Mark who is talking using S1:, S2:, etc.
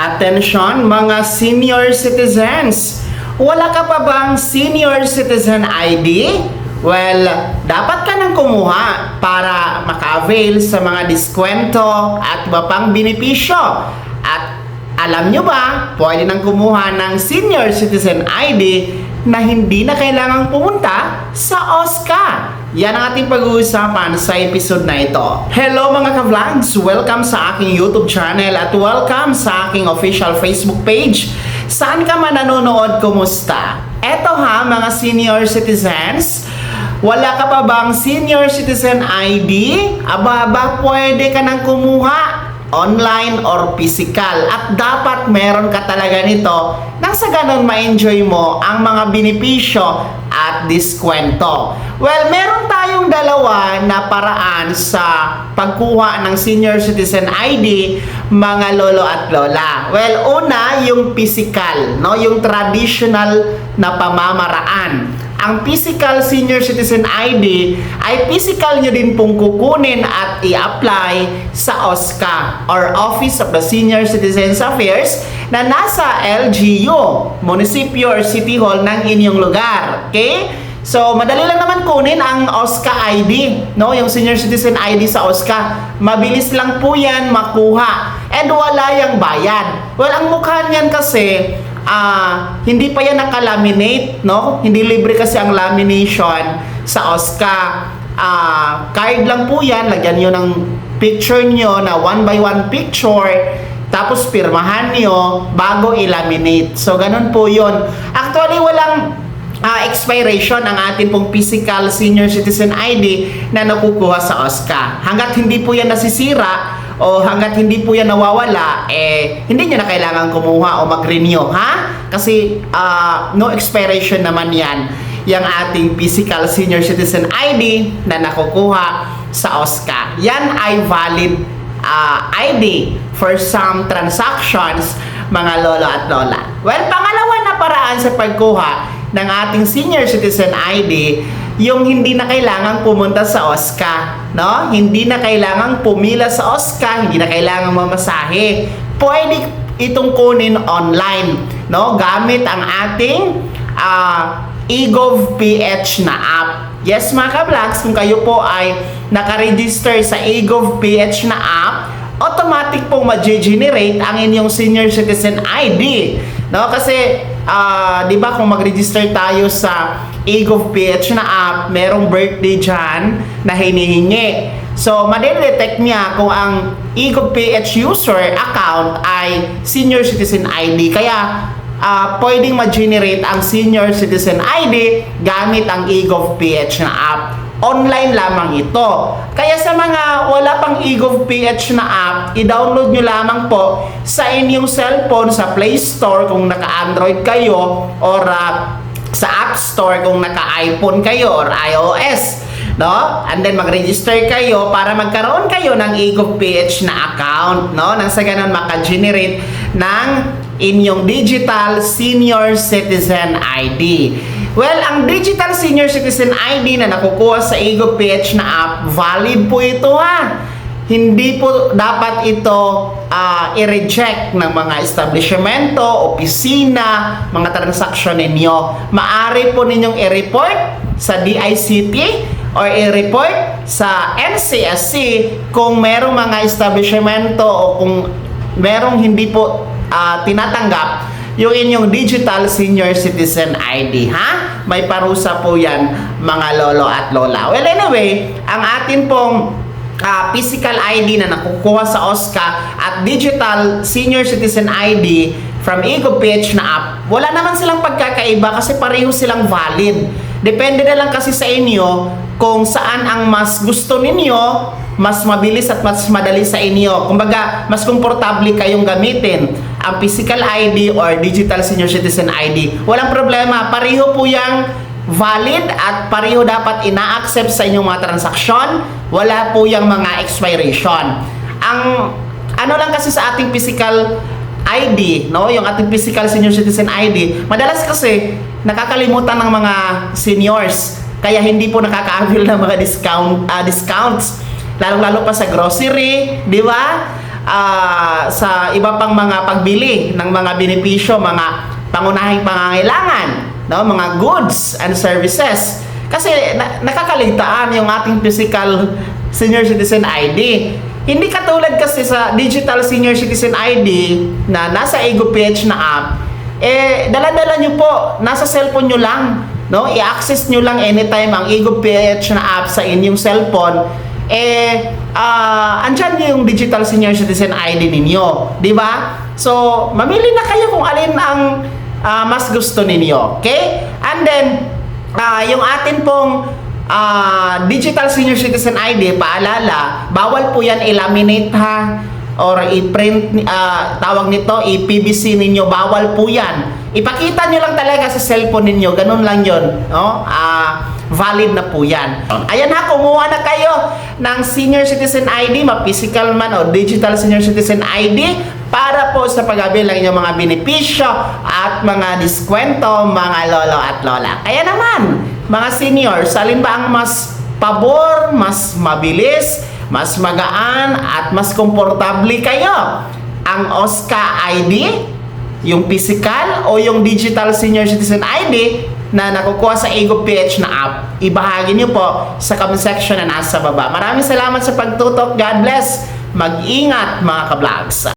S1: Attention mga senior citizens! Wala ka pa bang senior citizen ID? Well, dapat ka nang kumuha para maka-avail sa mga diskwento at iba pang benepisyo. At alam nyo ba, pwede nang kumuha ng senior citizen ID na hindi na kailangang pumunta sa OSCA. Yan ang ating pag-uusapan sa episode na ito. Hello mga ka-vlogs! Welcome sa aking YouTube channel at welcome sa aking official Facebook page. Saan ka man nanonood, kumusta? Eto ha mga senior citizens, wala ka pa bang senior citizen ID? Aba, pwede ka nang kumuha online or physical at dapat meron ka talaga nito nang sa ganun ma-enjoy mo ang mga benepisyo at diskwento. Well, meron tayong dalawa na paraan sa pagkuha ng senior citizen ID, mga lolo at lola. Well, una, yung physical, no? Yung traditional na pamamaraan. Ang physical senior citizen ID ay physical nyo din pong kukunin at i-apply sa OSCA or Office of the Senior Citizens Affairs na nasa LGU, munisipyo or city hall ng inyong lugar. Okay? So, madali lang naman kunin ang OSCA ID, no? Yung senior citizen ID sa OSCA. Mabilis lang po yan makuha. And wala yung bayad. Well, ang mukha niyan kasi hindi pa yan nakalaminate, no? Hindi libre kasi ang lamination sa OSCA. Card lang po yan, lagyan nyo ng picture nyo na 1 by 1 picture, tapos pirmahan nyo bago i-laminate. So, ganun po yun. Actually, walang expiration ang atin pong physical senior citizen ID na nakukuha sa OSCA. Hanggat hindi po yan nasisira o hanggat hindi po yan nawawala, hindi nyo na kailangan kumuha o mag-renew, ha? Kasi no expiration naman yan, yung ating physical senior citizen ID na nakukuha sa OSCA. Yan ay valid ID for some transactions, mga lolo at lola. Well, pangalawa na paraan sa pagkuha ng ating senior citizen ID, yung hindi na kailangang pumunta sa OSCA, no? Hindi na kailangang pumila sa OSCA, hindi na kailangang mamasahe. Pwede itong kunin online, no? Gamit ang ating eGov.ph na app. Yes mga ka-vlogs, kung kayo po ay nakaregister sa eGov.ph na app, automatic pong ma-generate ang inyong senior citizen ID, no? Kasi di ba kung mag-register tayo sa eGov.ph na app, merong birthday dyan na hinihingi. So, madedetect niya kung ang eGov.ph user account ay senior citizen ID. Kaya, pwedeng ma-generate ang senior citizen ID gamit ang eGov.ph na app. Online lamang ito. Kaya sa mga wala pang eGov.ph na app, i-download nyo lamang po sa inyong cellphone sa Play Store kung naka-Android kayo or sa App Store kung naka-iPhone kayo or iOS, no? And then mag-register kayo para magkaroon kayo ng eGov.ph na account, no? Nang sa ganun maka-generate ng inyong digital senior citizen ID. Well, ang digital senior citizen ID na nakukuha sa eGov.ph na app, valid po ito ha. Hindi po dapat ito i-reject ng mga establishmento, opisina, mga transaksyon ninyo. Maaari po ninyong i-report sa DICT or i-report sa NCSC kung merong mga establishmento o kung merong hindi po tinatanggap yung inyong digital senior citizen ID, ha? May parusa po yan, mga lolo at lola. Well, anyway, ang atin pong physical ID na nakukuha sa OSCA at digital senior citizen ID from eGov.ph na app, wala naman silang pagkakaiba kasi pareho silang valid. Depende na lang kasi sa inyo kung saan ang mas gusto ninyo, mas mabilis at mas madali sa inyo. Kumbaga, mas komportable kayong gamitin ang physical ID or digital senior citizen ID. Walang problema, pareho po yang valid at pareho dapat ina-accept sa inyong mga transaksyon. Wala po yung mga expiration. Ang ano lang kasi sa ating physical ID, no? Yung ating physical senior citizen ID, madalas kasi nakakalimutan ng mga seniors. Kaya hindi po nakaka-avail ng mga discounts. Lalo-lalo pa sa grocery, di ba? sa iba pang mga pagbili ng mga benepisyo, mga pangunahing pangangailangan, no, mga goods and services. Kasi nakakaligtaan yung ating physical senior citizen ID. Hindi katulad kasi sa digital senior citizen ID na nasa EgoPH na app, dala-dala nyo po, nasa cellphone nyo lang, no? I-access nyo lang anytime ang EgoPH na app sa inyong cellphone. Andyan yung digital senior citizen ID ninyo, di ba? So, mamili na kayo kung alin ang mas gusto ninyo, okay? And then, yung atin pong digital senior citizen ID, paalala, bawal po yan i-laminate ha, or i-print, tawag nito, i-PVC ninyo, bawal po yan. Ipakita nyo lang talaga sa cellphone ninyo, ganun lang yon, no? Valid na po yan. Ayan ha, kumuha na kayo ng senior citizen ID, ma-physical man o digital senior citizen ID, para po sa pag-avail ng inyong mga benepisyo at mga diskwento, mga lolo at lola. Kaya naman, mga seniors, alin ba ang mas pabor, mas mabilis, mas magaan, at mas komportable kayo? Ang OSCA ID, yung physical, o yung digital senior citizen ID na nakukuha sa EgoPH na app? Ibahagi nyo po sa comment section na nasa baba. Maraming salamat sa pagtutok. God bless. Mag-ingat mga ka-vlogs.